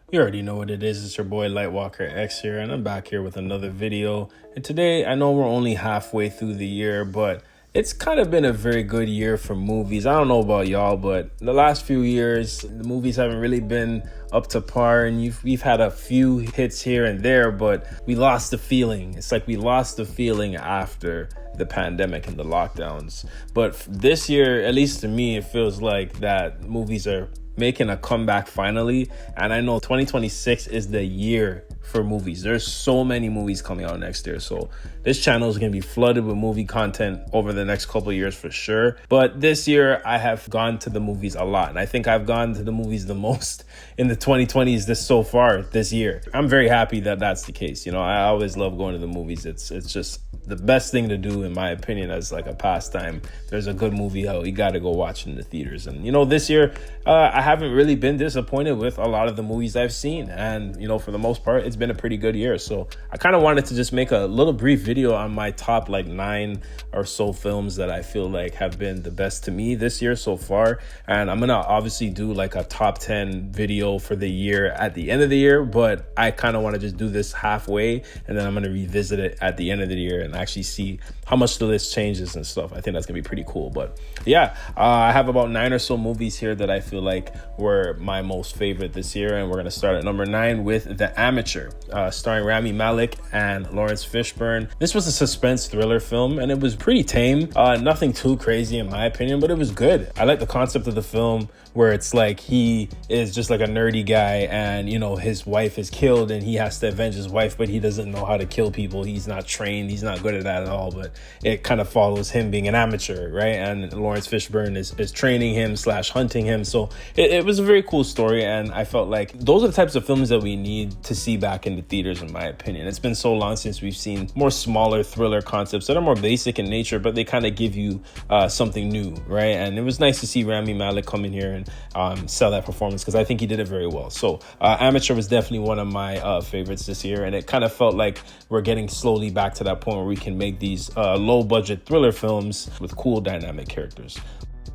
You already know what it is. It's your boy Lightwalker X here, and I'm back here with another video. And today, I know we're only halfway through the year, but it's kind of been a very good year for movies. I don't know about y'all, but the last few years, the movies haven't really been up to par, and we've had a few hits here and there, but we lost the feeling. It's like we lost the feeling after the pandemic and the lockdowns. But this year, at least to me, it feels like that movies are making a comeback finally. And I know 2026 is the year for movies. There's so many movies coming out next year. So this channel is going to be flooded with movie content over the next couple of years for sure. But this year I have gone to the movies a lot. And I think I've gone to the movies the most in the 2020s this year. I'm very happy that that's the case. You know, I always love going to the movies. It's just the best thing to do, in my opinion, as like a pastime. There's a good movie out, you got to go watch in the theaters. And, you know, this year, I haven't really been disappointed with a lot of the movies I've seen. And, you know, for the most part, it's been a pretty good year. So I kind of wanted to just make a little brief video on my top like 9 or so films that I feel like have been the best to me this year so far. And I'm going to obviously do like a top 10 video for the year at the end of the year, but I kind of want to just do this halfway, and then I'm going to revisit it at the end of the year and actually see how much the list changes and stuff. I think that's gonna be pretty cool. But yeah, I have about 9 or so movies here that I feel like were my most favorite this year, and we're gonna start at number 9 with The Amateur, starring Rami Malek and Lawrence Fishburne. This was a suspense thriller film, and it was pretty tame. Nothing too crazy in my opinion, but it was good. I like the concept of the film where it's like he is just like a nerdy guy, and you know, his wife is killed and he has to avenge his wife, but he doesn't know how to kill people. He's not trained, he's not good at that at all. But it kind of follows him being an amateur, right? And Lawrence Fishburne is training him / hunting him. So it was a very cool story, and I felt like those are the types of films that we need to see back in the theaters, in my opinion. It's been so long since we've seen more smaller thriller concepts that are more basic in nature, but they kind of give you something new, right? And it was nice to see Rami Malek come in here and sell that performance, because I think he did it very well. So Amateur was definitely one of my favorites this year, and it kind of felt like we're getting slowly back to that point where we can make these low budget thriller films with cool dynamic characters.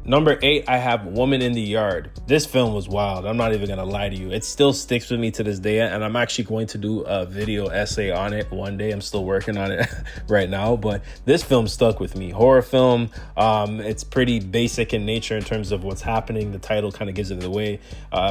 Number 8, I have Woman in the Yard. This film was wild. I'm not even gonna lie to you. It still sticks with me to this day, and I'm actually going to do a video essay on it one day. I'm still working on it right now, but this film stuck with me. Horror film. It's pretty basic in nature in terms of what's happening. The title kind of gives it away.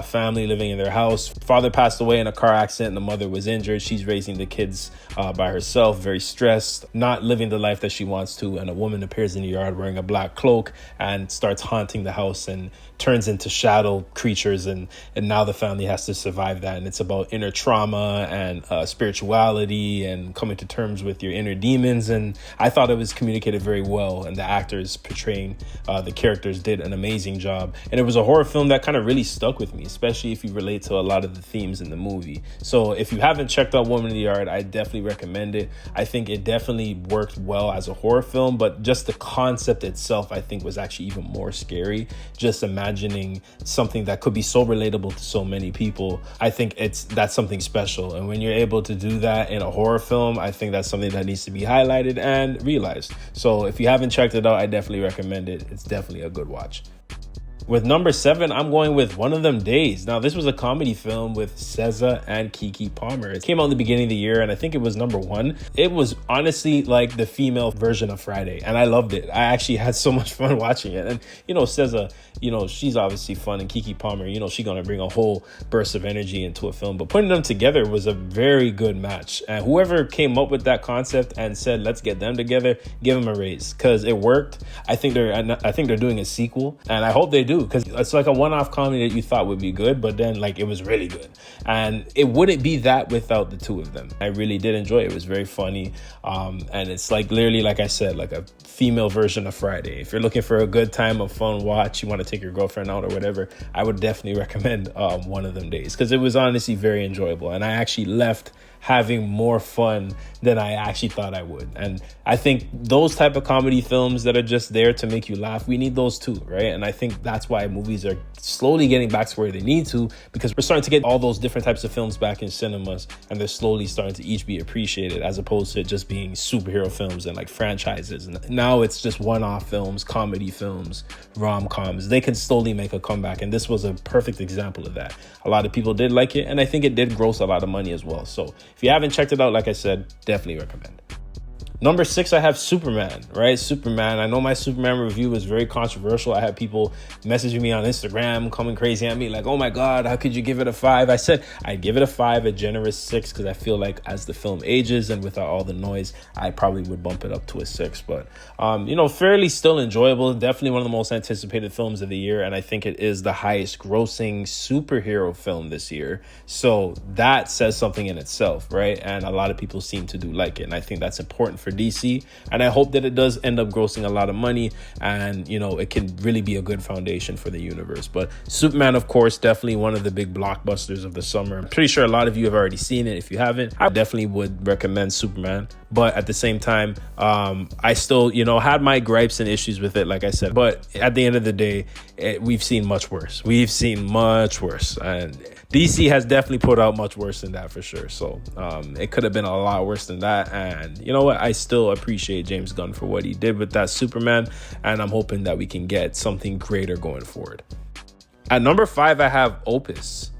Family living in their house. Father passed away in a car accident. The mother was injured. She's raising the kids by herself, very stressed, not living the life that she wants to. And a woman appears in the yard wearing a black cloak and starts haunting the house and turns into shadow creatures, and now the family has to survive that. And it's about inner trauma and spirituality and coming to terms with your inner demons. And I thought it was communicated very well, and the actors portraying the characters did an amazing job. And it was a horror film that kind of really stuck with me, especially if you relate to a lot of the themes in the movie. So if you haven't checked out Woman in the Yard, I definitely recommend it. I think it definitely worked well as a horror film, but just the concept itself, I think, was actually even more scary. Just imagining something that could be so relatable to so many people. I think that's something special. And when you're able to do that in a horror film, I think that's something that needs to be highlighted and realized. So if you haven't checked it out, I definitely recommend it. It's definitely a good watch. With number 7, I'm going with One of Them Days. Now, this was a comedy film with SZA and Keke Palmer. It came out in the beginning of the year, and I think it was number 1. It was honestly like the female version of Friday, and I loved it. I actually had so much fun watching it. And, you know, SZA, you know, she's obviously fun, and Keke Palmer, you know, she's going to bring a whole burst of energy into a film. But putting them together was a very good match. And whoever came up with that concept and said, let's get them together, give them a raise, because it worked. I think they're doing a sequel, and I hope they do, because it's like a one-off comedy that you thought would be good, but then like it was really good. And it wouldn't be that without the two of them. I really did enjoy it. It was very funny. And it's like literally, like I said, like a female version of Friday. If you're looking for a good time, a fun watch, you want to take your girlfriend out or whatever, I would definitely recommend One of Them Days, because it was honestly very enjoyable. And I actually left having more fun than I actually thought I would. And I think those type of comedy films that are just there to make you laugh, we need those too, right? And I think that's why movies are slowly getting back to where they need to, because we're starting to get all those different types of films back in cinemas, and they're slowly starting to each be appreciated, as opposed to just being superhero films and like franchises. And now it's just one-off films, comedy films, rom-coms. They can slowly make a comeback, and this was a perfect example of that. A lot of people did like it, and I think it did gross a lot of money as well. So if you haven't checked it out, like I said, definitely recommend. Number 6, I have Superman, right? Superman. I know my Superman review was very controversial. I had people messaging me on Instagram, coming crazy at me like, oh my God, how could you give it a 5? I said I'd give it a 5, a generous 6, because I feel like as the film ages and without all the noise, I probably would bump it up to a 6. But, fairly still enjoyable. Definitely one of the most anticipated films of the year. And I think it is the highest grossing superhero film this year. So that says something in itself, right? And a lot of people seem to do like it. And I think that's important for DC, and I hope that it does end up grossing a lot of money, and it can really be a good foundation for the universe. But Superman, of course, definitely one of the big blockbusters of the summer. I'm pretty sure a lot of you have already seen it. If you haven't, I definitely would recommend Superman. But at the same time, I still, had my gripes and issues with it, like I said. But at the end of the day, we've seen much worse. And DC has definitely put out much worse than that for sure. So it could have been a lot worse than that. And you know what? I still appreciate James Gunn for what he did with that Superman. And I'm hoping that we can get something greater going forward. At number 5, I have Opus.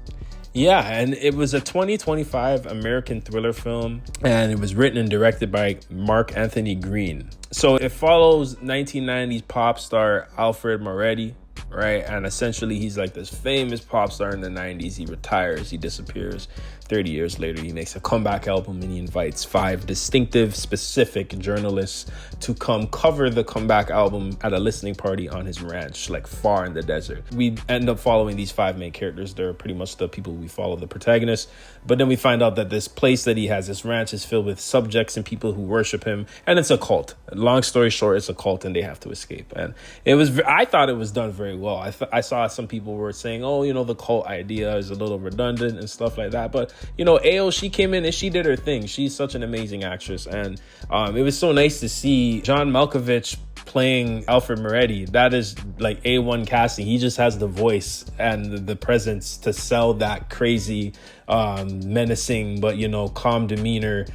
Yeah, and it was a 2025 American thriller film, and it was written and directed by Mark Anthony Green. So it follows 1990s pop star Alfred Moretti, right? And essentially he's like this famous pop star in the 90s. He retires, he disappears. 30 years later, he makes a comeback album, and he invites 5 distinctive, specific journalists to come cover the comeback album at a listening party on his ranch, like far in the desert. We end up following these 5 main characters. They're pretty much the people we follow, the protagonists. But then we find out that this place that he has, this ranch, is filled with subjects and people who worship him, and it's a cult. Long story short, it's a cult, and they have to escape. And I thought it was done very well. I saw some people were saying, the cult idea is a little redundant and stuff like that. But Ayo, she came in and she did her thing. She's such an amazing actress. And it was so nice to see John Malkovich playing Alfred Moretti. That is like A1 casting. He just has the voice and the presence to sell that crazy, menacing, but, calm demeanor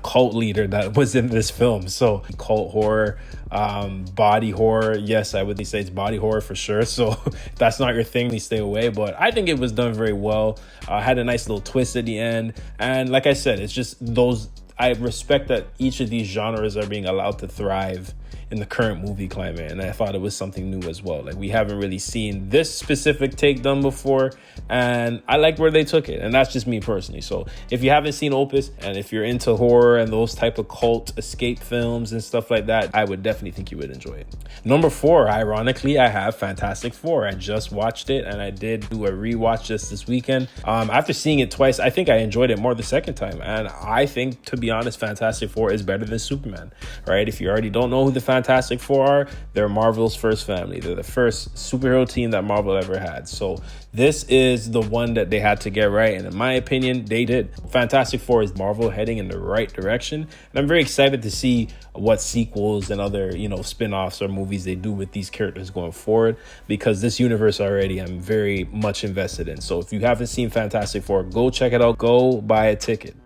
cult leader that was in this film. So cult horror, body horror. Yes, I would say it's body horror for sure. So if that's not your thing, please stay away. But I think it was done very well. Had a nice little twist at the end. And like I said, it's just I respect that each of these genres are being allowed to thrive in the current movie climate, and I thought it was something new as well. Like, we haven't really seen this specific take done before, and I like where they took it, and that's just me personally. So if you haven't seen Opus, and if you're into horror and those type of cult escape films and stuff like that, I would definitely think you would enjoy it. Number 4, ironically, I have Fantastic Four. I just watched it, and I did do a rewatch just this weekend. After seeing it twice, I think I enjoyed it more the second time, and I think, to be honest, Fantastic Four is better than Superman, right? If you already don't know who the Fantastic Four are, they're Marvel's first family. They're the first superhero team that Marvel ever had. So this is the one that they had to get right, and in my opinion, they did. Fantastic Four is Marvel heading in the right direction, and I'm very excited to see what sequels and other, spin-offs or movies they do with these characters going forward, because this universe already I'm very much invested in. So if you haven't seen Fantastic Four, go check it out. Go buy a ticket.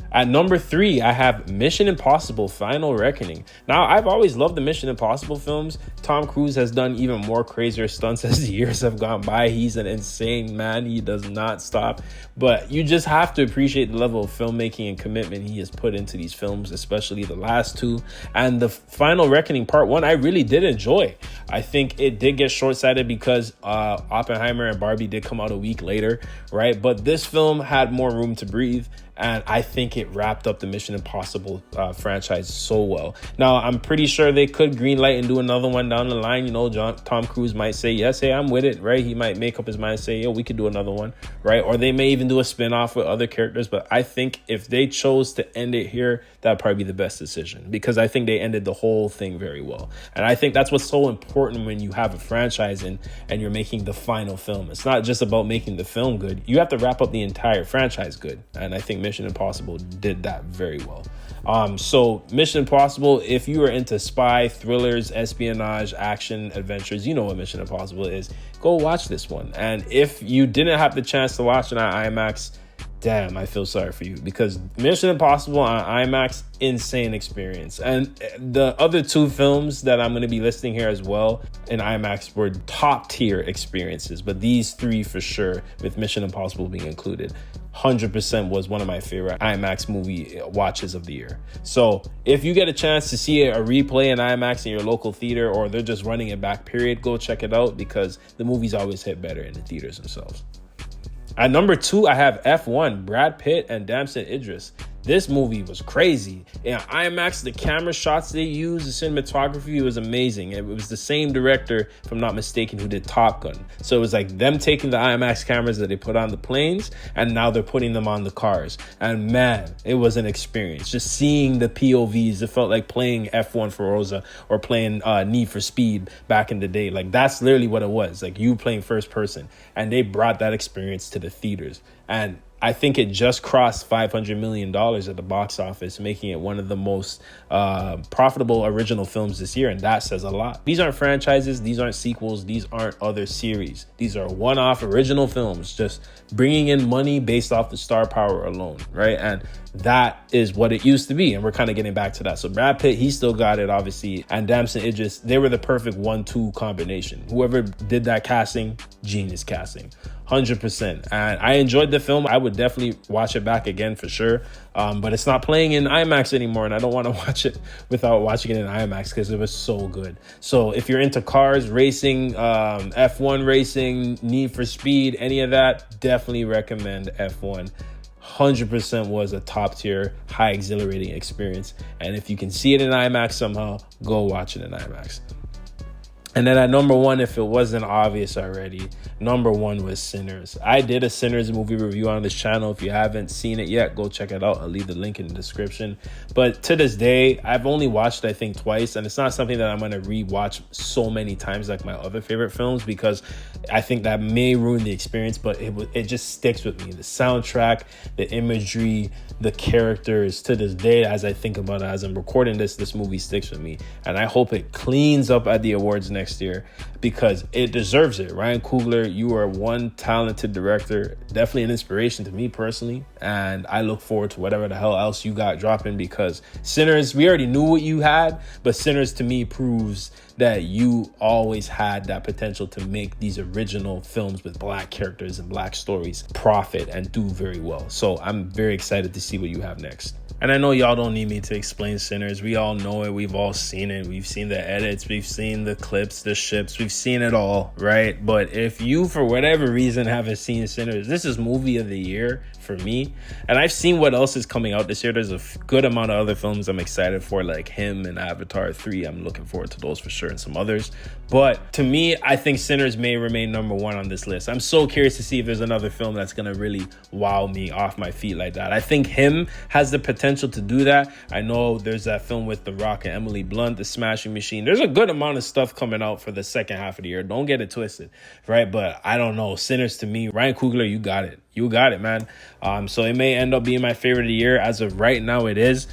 At number 3, I have Mission Impossible Final Reckoning. Now, I've always loved the Mission Impossible films. Tom Cruise has done even more crazier stunts as the years have gone by. He's an insane man. He does not stop. But you just have to appreciate the level of filmmaking and commitment he has put into these films, especially the last 2. And the Final Reckoning Part 1, I really did enjoy. I think it did get short-sighted because Oppenheimer and Barbie did come out a week later, right? But this film had more room to breathe, and I think it wrapped up the Mission Impossible franchise so well. Now, I'm pretty sure they could greenlight and do another one down the line. Tom Cruise might say, yes, hey, I'm with it, right? He might make up his mind and say, yo, we could do another one, right? Or they may even do a spin-off with other characters. But I think if they chose to end it here, that'd probably be the best decision, because I think they ended the whole thing very well. And I think that's what's so important when you have a franchise and you're making the final film. It's not just about making the film good. You have to wrap up the entire franchise good. And I think Mission Impossible did that very well. So Mission Impossible, if you are into spy, thrillers, espionage, action, adventures, you know what Mission Impossible is. Go watch this one. And if you didn't have the chance to watch it on IMAX, damn, I feel sorry for you, because Mission Impossible on IMAX, insane experience. And the other two films that I'm going to be listing here as well in IMAX were top tier experiences, but these three for sure, with Mission Impossible being included, 100% was one of my favorite IMAX movie watches of the year. So if you get a chance to see a replay in IMAX in your local theater, or they're just running it back period, go check it out, because the movies always hit better in the theaters themselves. At number 2, I have F1, Brad Pitt and Damson Idris. This movie was crazy. In IMAX, the camera shots they used, the cinematography was amazing. It was the same director, if I'm not mistaken, who did Top Gun. So it was like them taking the IMAX cameras that they put on the planes, and now they're putting them on the cars. And man, it was an experience. Just seeing the POVs, it felt like playing F1 for Rosa or playing Need for Speed back in the day. Like, that's literally what it was. Like, you playing first person. And they brought that experience to the theaters. And I think it just crossed $500 million at the box office, making it one of the most profitable original films this year. And that says a lot. These aren't franchises. These aren't sequels. These aren't other series. These are one-off original films, just bringing in money based off the star power alone, right? And that is what it used to be. And we're kind of getting back to that. So Brad Pitt, he still got it, obviously. And Damson Idris, they were the perfect 1-2 combination. Whoever did that casting, genius casting. 100%. And I enjoyed the film. I would definitely watch it back again for sure. But it's not playing in IMAX anymore, and I don't want to watch it without watching it in IMAX because it was so good. So if you're into cars, racing, F1 racing, Need for Speed, any of that, definitely recommend F1. 100% was a top tier, high exhilarating experience. And if you can see it in IMAX somehow, go watch it in IMAX. And then at number 1, if it wasn't obvious already, number 1 was Sinners. I did a Sinners movie review on this channel. If you haven't seen it yet, go check it out. I'll leave the link in the description. But to this day, I've only watched it, I think, twice. And it's not something that I'm going to rewatch so many times like my other favorite films, because I think that may ruin the experience. But it just sticks with me. The soundtrack, the imagery, the characters, to this day, as I think about it, as I'm recording this movie sticks with me. And I hope it cleans up at the awards next year, because it deserves it. Ryan Coogler, you are one talented director, definitely an inspiration to me personally, and I look forward to whatever the hell else you got dropping, because Sinners, we already knew what you had, but Sinners to me proves that you always had that potential to make these original films with black characters and black stories profit and do very well. So I'm very excited to see what you have next. And I know y'all don't need me to explain Sinners. We all know it. We've all seen it. We've seen the edits. We've seen the clips, the ships. We've seen it all, right? But if you, for whatever reason, haven't seen Sinners, this is movie of the year for me. And I've seen what else is coming out this year. There's a good amount of other films I'm excited for, like Him and Avatar 3. I'm looking forward to those for sure, and some others. But to me, I think Sinners may remain number 1 on this list. I'm so curious to see if there's another film that's going to really wow me off my feet like that. I think Him has the potential to do that. I know there's that film with The Rock and Emily Blunt, The Smashing Machine. There's a good amount of stuff coming out for the second half of the year. Don't get it twisted, right? But I don't know. Sinners to me, Ryan Coogler, you got it. You got it, man. So it may end up being my favorite of the year. As of right now, it is.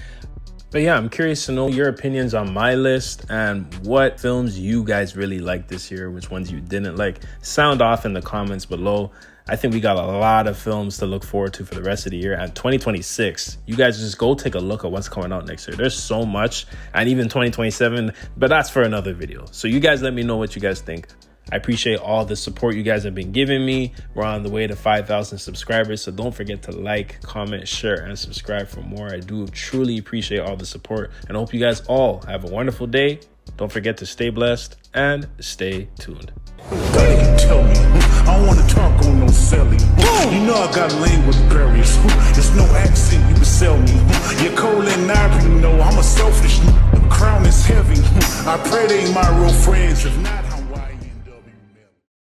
But yeah, I'm curious to know your opinions on my list and what films you guys really liked this year, which ones you didn't like. Sound off in the comments below. I think we got a lot of films to look forward to for the rest of the year. And 2026, you guys just go take a look at what's coming out next year. There's so much, and even 2027, but that's for another video. So you guys let me know what you guys think. I appreciate all the support you guys have been giving me. We're on the way to 5,000 subscribers, so don't forget to like, comment, share, and subscribe for more. I do truly appreciate all the support, and I hope you guys all have a wonderful day. Don't forget to stay blessed and stay tuned. Tell me, I don't want to talk on no selling. You know I got language barriers. There's no accent you can sell me. You're cold and ivory, you know I'm a selfish. The crown is heavy. I pray they ain't my real friends. If not,